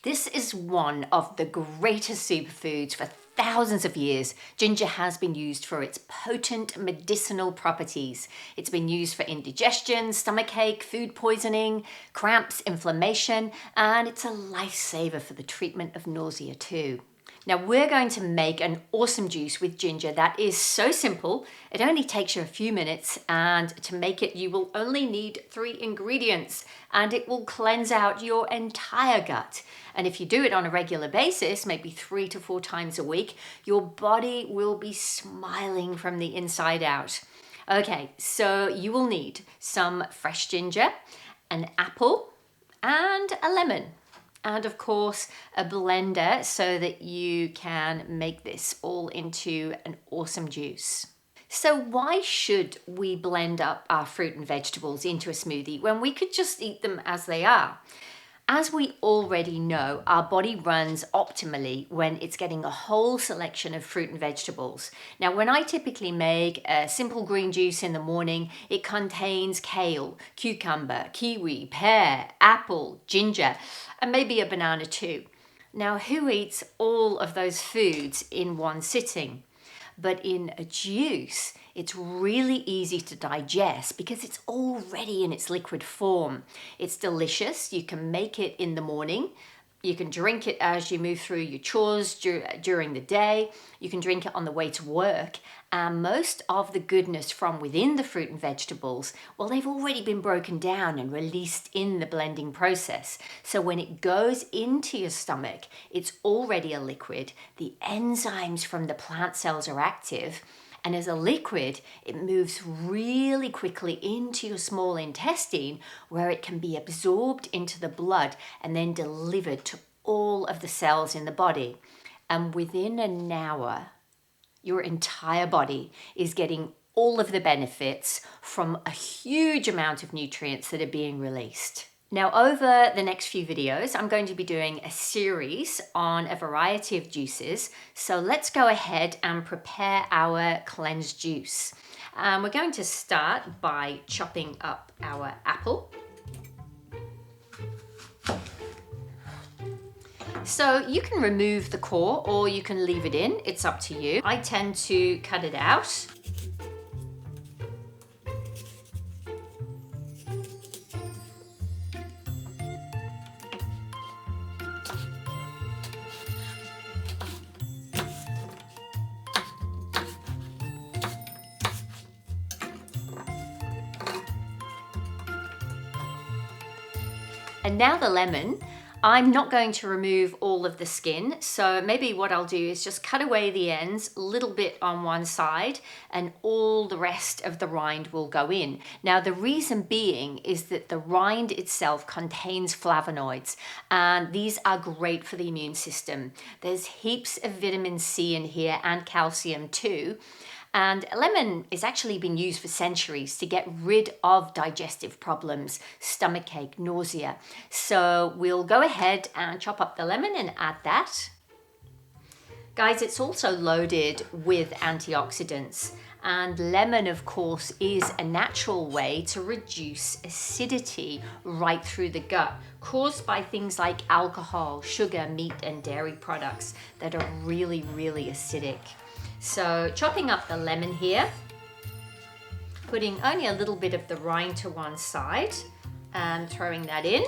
This is one of the greatest superfoods for thousands of years. Ginger has been used for its potent medicinal properties. It's been used for indigestion, stomachache, food poisoning, cramps, inflammation, and it's a lifesaver for the treatment of nausea too. Now we're going to make an awesome juice with ginger that is so simple. It only takes you a few minutes, and to make it you will only need 3 ingredients, and it will cleanse out your entire gut. And if you do it on a regular basis, maybe 3 to 4 times a week, your body will be smiling from the inside out. Okay, so you will need some fresh ginger, an apple, and a lemon. And of course, a blender so that you can make this all into an awesome juice. So why should we blend up our fruit and vegetables into a smoothie when we could just eat them as they are? As we already know, our body runs optimally when it's getting a whole selection of fruit and vegetables. Now, when I typically make a simple green juice in the morning, it contains kale, cucumber, kiwi, pear, apple, ginger, and maybe a banana too. Now, who eats all of those foods in one sitting? But in a juice, it's really easy to digest because it's already in its liquid form. It's delicious. You can make it in the morning. You can drink it as you move through your chores during the day. You can drink it on the way to work. And most of the goodness from within the fruit and vegetables, well, they've already been broken down and released in the blending process. So when it goes into your stomach, it's already a liquid. The enzymes from the plant cells are active. And as a liquid, it moves really quickly into your small intestine, where it can be absorbed into the blood and then delivered to all of the cells in the body. And within an hour, your entire body is getting all of the benefits from a huge amount of nutrients that are being released. Now, over the next few videos, I'm going to be doing a series on a variety of juices. So let's go ahead and prepare our cleansed juice. We're going to start by chopping up our apple. So you can remove the core or you can leave it in, it's up to you. I tend to cut it out. And now the lemon, I'm not going to remove all of the skin, so maybe what I'll do is just cut away the ends a little bit on one side, and all the rest of the rind will go in. Now the reason being is that the rind itself contains flavonoids, and these are great for the immune system. There's heaps of vitamin C in here and calcium too. And lemon has actually been used for centuries to get rid of digestive problems, stomachache, nausea. So we'll go ahead and chop up the lemon and add that. Guys, it's also loaded with antioxidants. And lemon, of course, is a natural way to reduce acidity right through the gut, caused by things like alcohol, sugar, meat, and dairy products that are really, really acidic. So chopping up the lemon here, putting only a little bit of the rind to one side and throwing that in.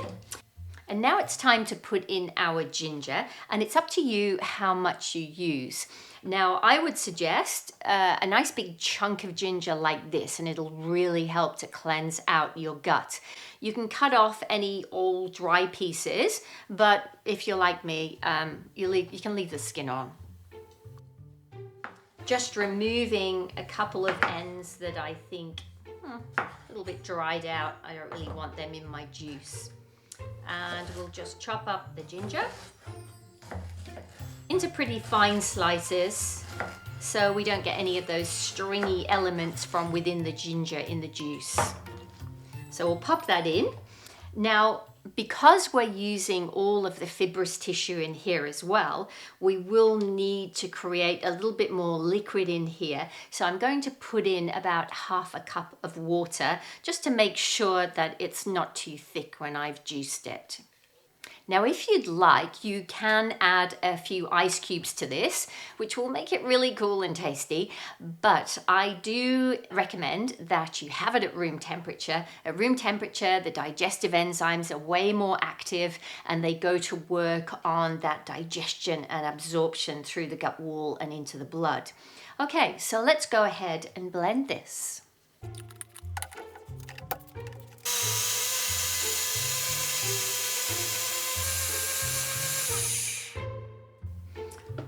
And now it's time to put in our ginger, and it's up to you how much you use. Now I would suggest a nice big chunk of ginger like this, and it'll really help to cleanse out your gut. You can cut off any old dry pieces, but if you're like me, you can leave the skin on. Just removing a couple of ends that I think a little bit dried out. I don't really want them in my juice. And we'll just chop up the ginger into pretty fine slices so we don't get any of those stringy elements from within the ginger in the juice. So we'll pop that in. Now, because we're using all of the fibrous tissue in here as well, we will need to create a little bit more liquid in here. So I'm going to put in about half a cup of water just to make sure that it's not too thick when I've juiced it. Now, if you'd like, you can add a few ice cubes to this, which will make it really cool and tasty. But I do recommend that you have it at room temperature. At room temperature, the digestive enzymes are way more active and they go to work on that digestion and absorption through the gut wall and into the blood. Okay, so let's go ahead and blend this.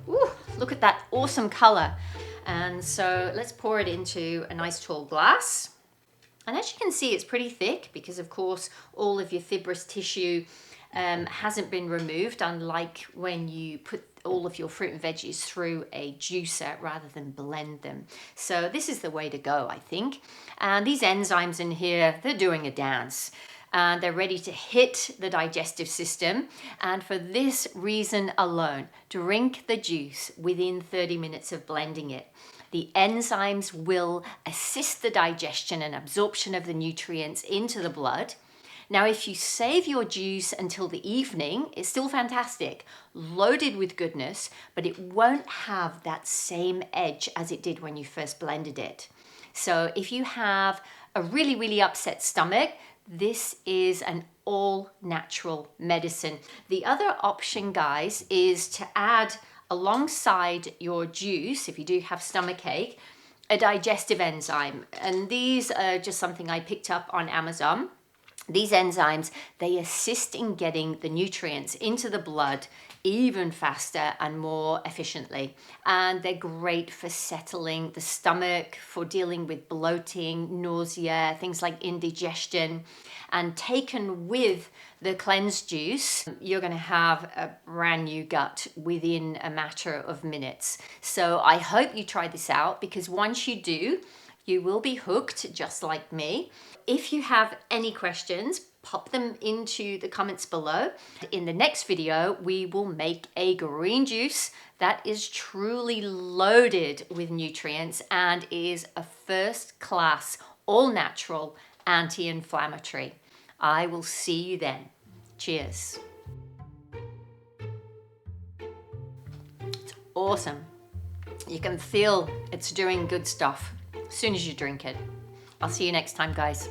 Ooh, look at that awesome color. And so let's pour it into a nice tall glass. And as you can see, it's pretty thick because of course all of your fibrous tissue hasn't been removed, unlike when you put all of your fruit and veggies through a juicer rather than blend them. So this is the way to go, I think. And these enzymes in here, they're doing a dance. And they're ready to hit the digestive system. And for this reason alone, drink the juice within 30 minutes of blending it. The enzymes will assist the digestion and absorption of the nutrients into the blood. Now, if you save your juice until the evening, it's still fantastic, loaded with goodness, but it won't have that same edge as it did when you first blended it. So if you have a really, really upset stomach, this is an all-natural medicine. The other option, guys, is to add alongside your juice, if you do have stomachache, a digestive enzyme. And these are just something I picked up on Amazon. These enzymes, they assist in getting the nutrients into the blood even faster and more efficiently. And they're great for settling the stomach, for dealing with bloating, nausea, things like indigestion. And taken with the cleansed juice, you're going to have a brand new gut within a matter of minutes. So I hope you try this out, because once you do, you will be hooked just like me. If you have any questions, pop them into the comments below. In the next video, we will make a green juice that is truly loaded with nutrients and is a first-class, all-natural anti-inflammatory. I will see you then. Cheers. It's awesome. You can feel it's doing good stuff as soon as you drink it. I'll see you next time, guys.